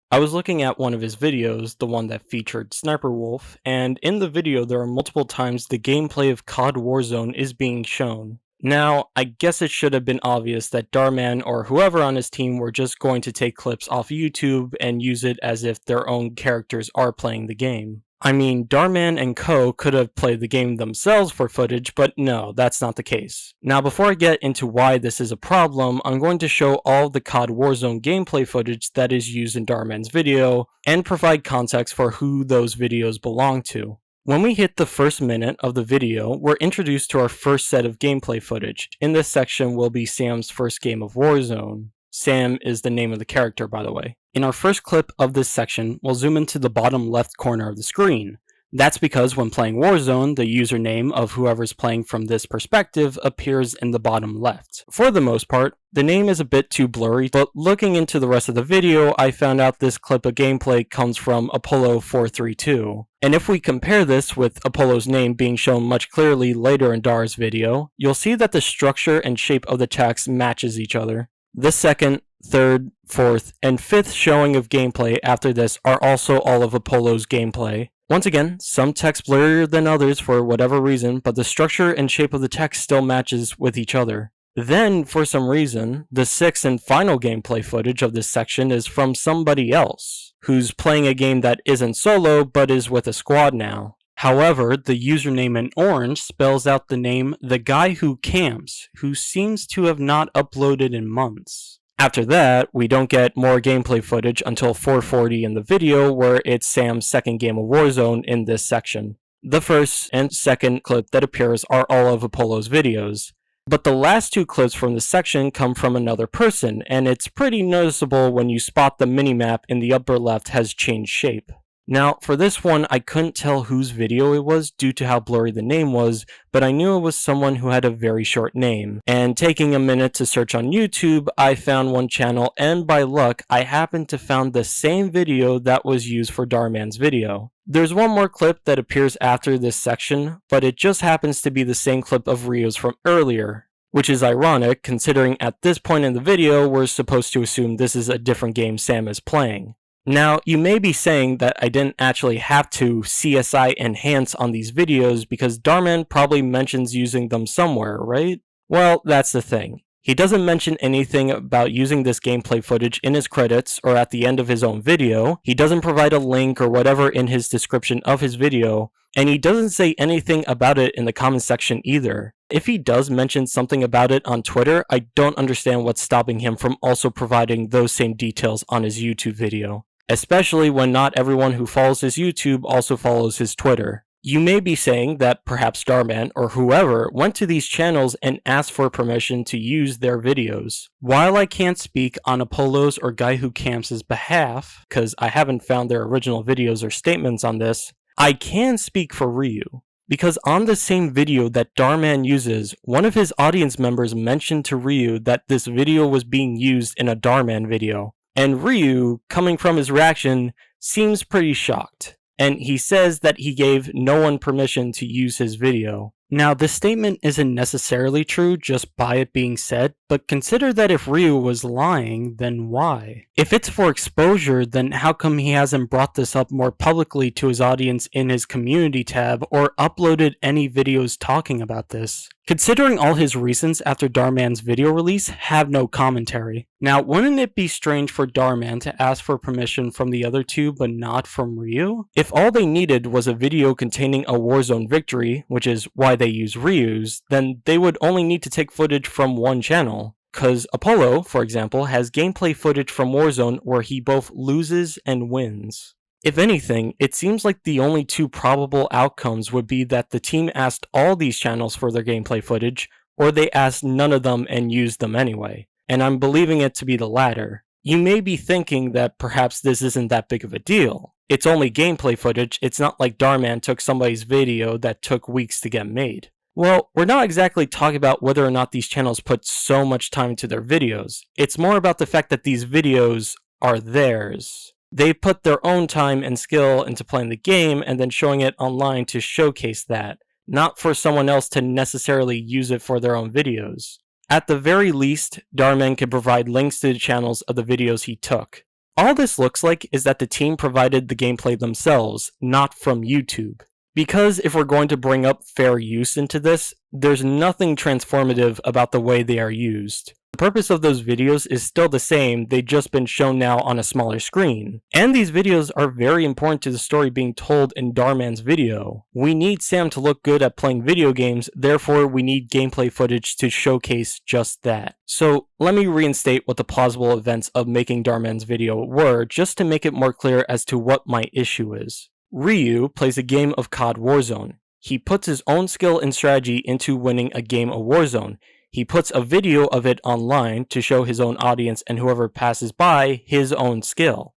I was looking at one of his videos, the one that featured Sniperwolf, and in the video there are multiple times the gameplay of COD Warzone is being shown. Now, I guess it should have been obvious that Dhar Mann or whoever on his team were just going to take clips off YouTube and use it as if their own characters are playing the game. I mean, Dhar Mann and co could have played the game themselves for footage, but no, that's not the case. Now, before I get into why this is a problem, I'm going to show all of the COD Warzone gameplay footage that is used in Dhar Mann's video, and provide context for who those videos belong to. When we hit the first minute of the video, we're introduced to our first set of gameplay footage. In this section will be Sam's first game of Warzone. Sam is the name of the character, by the way. In our first clip of this section, we'll zoom into the bottom left corner of the screen. That's because when playing Warzone, the username of whoever's playing from this perspective appears in the bottom left. For the most part, the name is a bit too blurry, but looking into the rest of the video, I found out this clip of gameplay comes from Apollo432. And if we compare this with Apollo's name being shown much clearly later in Dhar's video, you'll see that the structure and shape of the text matches each other. The second, third, fourth, and fifth showing of gameplay after this are also all of Apollo's gameplay. Once again, some text blurrier than others for whatever reason, but the structure and shape of the text still matches with each other. Then, for some reason, the sixth and final gameplay footage of this section is from somebody else, who's playing a game that isn't solo, but is with a squad now. However, the username in orange spells out the name ThatGuyWhoCamps, who seems to have not uploaded in months. After that, we don't get more gameplay footage until 4:40 in the video, where it's Sam's second game of Warzone in this section. The first and second clip that appears are all of Apollo's videos. But the last two clips from this section come from another person, and it's pretty noticeable when you spot the minimap in the upper left has changed shape. Now, for this one, I couldn't tell whose video it was due to how blurry the name was, but I knew it was someone who had a very short name. And taking a minute to search on YouTube, I found one channel, and by luck, I happened to find the same video that was used for Dhar Mann's video. There's one more clip that appears after this section, but it just happens to be the same clip of Rio's from earlier, which is ironic considering at this point in the video, we're supposed to assume this is a different game Sam is playing. Now, you may be saying that I didn't actually have to CSI enhance on these videos because Dhar Mann probably mentions using them somewhere, right? Well, that's the thing. He doesn't mention anything about using this gameplay footage in his credits or at the end of his own video. He doesn't provide a link or whatever in his description of his video, and he doesn't say anything about it in the comment section either. If he does mention something about it on Twitter, I don't understand what's stopping him from also providing those same details on his YouTube video. Especially when not everyone who follows his YouTube also follows his Twitter. You may be saying that perhaps Dhar Mann or whoever went to these channels and asked for permission to use their videos. While I can't speak on Apollo's or GuyWhoCamps' behalf, because I haven't found their original videos or statements on this, I can speak for Ryu. Because on the same video that Dhar Mann uses, one of his audience members mentioned to Ryu that this video was being used in a Dhar Mann video. And Ryu, coming from his reaction, seems pretty shocked. And he says that he gave no one permission to use his video. Now, this statement isn't necessarily true just by it being said, but consider that if Ryu was lying, then why? If it's for exposure, then how come he hasn't brought this up more publicly to his audience in his community tab or uploaded any videos talking about this? Considering all his reasons after Dhar Mann's video release have no commentary. Now, wouldn't it be strange for Dhar Mann to ask for permission from the other two but not from Ryu? If all they needed was a video containing a Warzone victory, which is why they use Ryu's, then they would only need to take footage from one channel. Cause Apollo, for example, has gameplay footage from Warzone where he both loses and wins. If anything, it seems like the only two probable outcomes would be that the team asked all these channels for their gameplay footage, or they asked none of them and used them anyway. And I'm believing it to be the latter. You may be thinking that perhaps this isn't that big of a deal. It's only gameplay footage, it's not like Dhar Mann took somebody's video that took weeks to get made. Well, we're not exactly talking about whether or not these channels put so much time into their videos. It's more about the fact that these videos are theirs. They put their own time and skill into playing the game and then showing it online to showcase that, not for someone else to necessarily use it for their own videos. At the very least, Dhar Mann can provide links to the channels of the videos he took. All this looks like is that the team provided the gameplay themselves, not from YouTube. Because if we're going to bring up fair use into this, there's nothing transformative about the way they are used. The purpose of those videos is still the same, they've just been shown now on a smaller screen. And these videos are very important to the story being told in Dhar Mann's video. We need Sam to look good at playing video games, therefore we need gameplay footage to showcase just that. So let me reinstate what the plausible events of making Dhar Mann's video were, just to make it more clear as to what my issue is. Ryu plays a game of COD Warzone. He puts his own skill and strategy into winning a game of Warzone. He puts a video of it online to show his own audience and whoever passes by his own skill.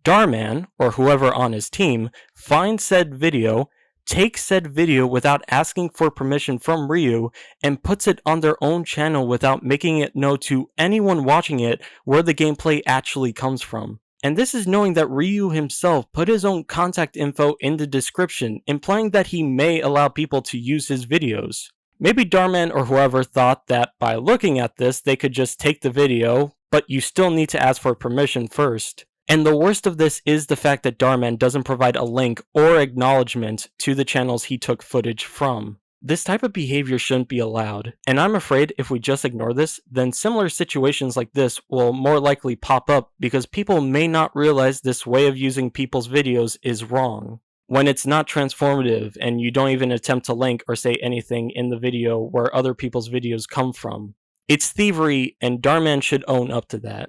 Dhar Mann, or whoever on his team, finds said video, takes said video without asking for permission from Ryu, and puts it on their own channel without making it known to anyone watching it where the gameplay actually comes from. And this is knowing that Ryu himself put his own contact info in the description, implying that he may allow people to use his videos. Maybe Dhar Mann or whoever thought that by looking at this, they could just take the video, but you still need to ask for permission first. And the worst of this is the fact that Dhar Mann doesn't provide a link or acknowledgement to the channels he took footage from. This type of behavior shouldn't be allowed, and I'm afraid if we just ignore this, then similar situations like this will more likely pop up because people may not realize this way of using people's videos is wrong. When it's not transformative and you don't even attempt to link or say anything in the video where other people's videos come from. It's thievery, and Dhar Mann should own up to that.